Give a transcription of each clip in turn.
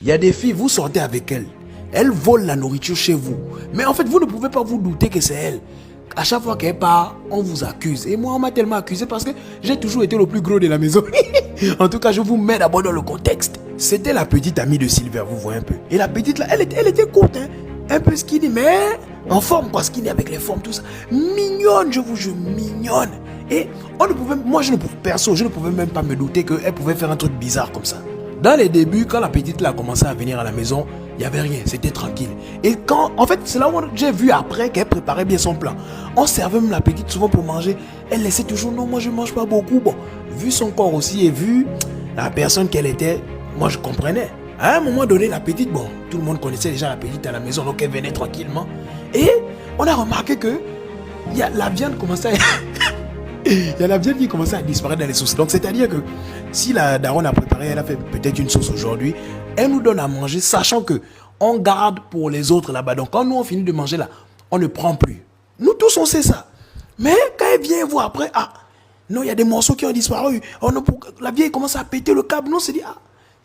Il y a des filles, vous sortez avec elles. Elles volent la nourriture chez vous. Mais en fait, vous ne pouvez pas vous douter que c'est elles. À chaque fois qu'elle part, on vous accuse. Et moi, on m'a tellement accusé parce que j'ai toujours été le plus gros de la maison. En tout cas, je vous mets d'abord dans le contexte. C'était la petite amie de Silver, vous voyez un peu. Et la petite là, elle était courte, hein. Un peu skinny, mais en forme, quoi. Skinny avec les formes, tout ça. Mignonne, je vous jure, mignonne. Et on ne pouvait, moi, je ne pouvais même pas me douter qu'elle pouvait faire un truc bizarre comme ça. Dans les débuts, quand la petite là a commencé à venir à la maison, il n'y avait rien, c'était tranquille. Et quand, en fait, c'est là où j'ai vu après qu'elle préparait bien son plan. On servait même la petite souvent pour manger. Elle laissait toujours, non, moi je ne mange pas beaucoup. Bon, vu son corps aussi et vu la personne qu'elle était, moi je comprenais. À un moment donné, la petite, bon, tout le monde connaissait déjà la petite à la maison, donc elle venait tranquillement. Et on a remarqué que la viande commençait à... Il y a la viande qui commençait à disparaître dans les sauces. Donc, c'est-à-dire que si la daronne a préparé, elle a fait peut-être une sauce aujourd'hui, elle nous donne à manger, sachant que on garde pour les autres là-bas. Donc, quand nous, on finit de manger là, on ne prend plus. Nous tous, on sait ça. Mais quand elle vient voir après, non, il y a des morceaux qui ont disparu. Oh non, la vieille commence à péter le câble. Non, c'est dit,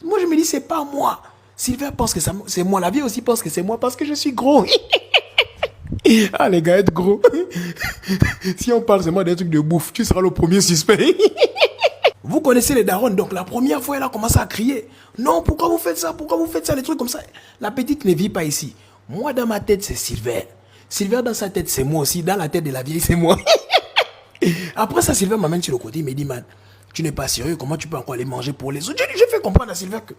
moi, je me dis, c'est pas moi. Sylvain pense que c'est moi. La vieille aussi pense que c'est moi parce que je suis gros. Ah, les gars, être gros. Si on parle seulement des trucs de bouffe, tu seras le premier suspect. Vous connaissez les darons, donc la première fois, elle a commencé à crier. Non, pourquoi vous faites ça? Pourquoi vous faites ça? Les trucs comme ça. La petite ne vit pas ici. Moi, dans ma tête, c'est Sylvain. Sylvain, dans sa tête, c'est moi aussi. Dans la tête de la vieille, c'est moi. Après ça, Sylvain m'amène sur le côté. Il me dit, man, tu n'es pas sérieux. Comment tu peux encore aller manger pour les autres? Je fais comprendre à Sylvain que...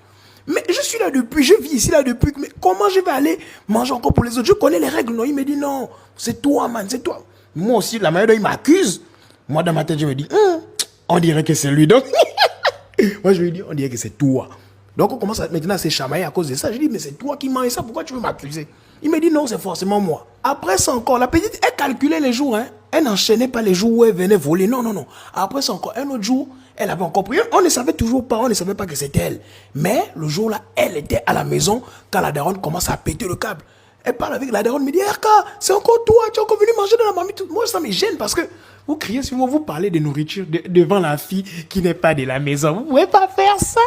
Mais je suis là depuis, je vis ici là depuis. Mais comment je vais aller manger encore pour les autres? Je connais les règles, non? Il me dit non, c'est toi, man, c'est toi. Moi aussi, la manière dont il m'accuse, moi dans ma tête, je me dis, on dirait que c'est lui. Donc, moi je lui dis, on dirait que c'est toi. Donc on commence maintenant à se chamailler à cause de ça. Je dis, mais c'est toi qui manges ça, pourquoi tu veux m'accuser? Il me dit non, c'est forcément moi. Après ça encore, la petite, elle calculait les jours, hein. Elle n'enchaînait pas les jours où elle venait voler. Non, non, non. Après ça encore, un autre jour, elle avait encore pris. On ne savait toujours pas, on ne savait pas que c'était elle. Mais le jour-là, elle était à la maison quand la daronne commence à péter le câble. Elle parle avec la daronne, me dit, Erka, c'est encore toi, tu es encore venu manger dans la marmite. Moi, ça me gêne parce que vous criez souvent, vous parlez de nourriture devant la fille qui n'est pas de la maison. Vous ne pouvez pas faire ça.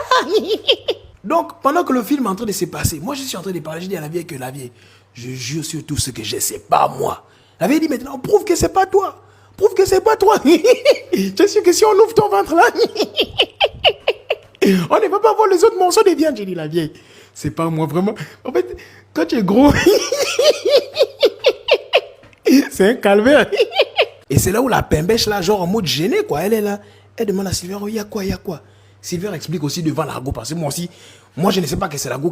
Donc, pendant que le film est en train de se passer, moi, je suis en train de parler, je dis à la vieille que la vieille, je jure sur tout ce que j'ai, c'est pas moi. La vieille dit maintenant, prouve que c'est pas toi. Prouve que c'est pas toi. Je suis que si on ouvre ton ventre là, on ne va pas voir les autres morceaux de viande. J'ai dit la vieille, c'est pas moi vraiment. En fait, quand tu es gros, c'est un calvaire. Et c'est là où la pembèche là, genre en mode gêné quoi, elle est là. Elle demande à Sylvain, il y a quoi, il y a quoi? Sylvain explique aussi devant l'argot parce que moi aussi, moi je ne sais pas que c'est l'argot qui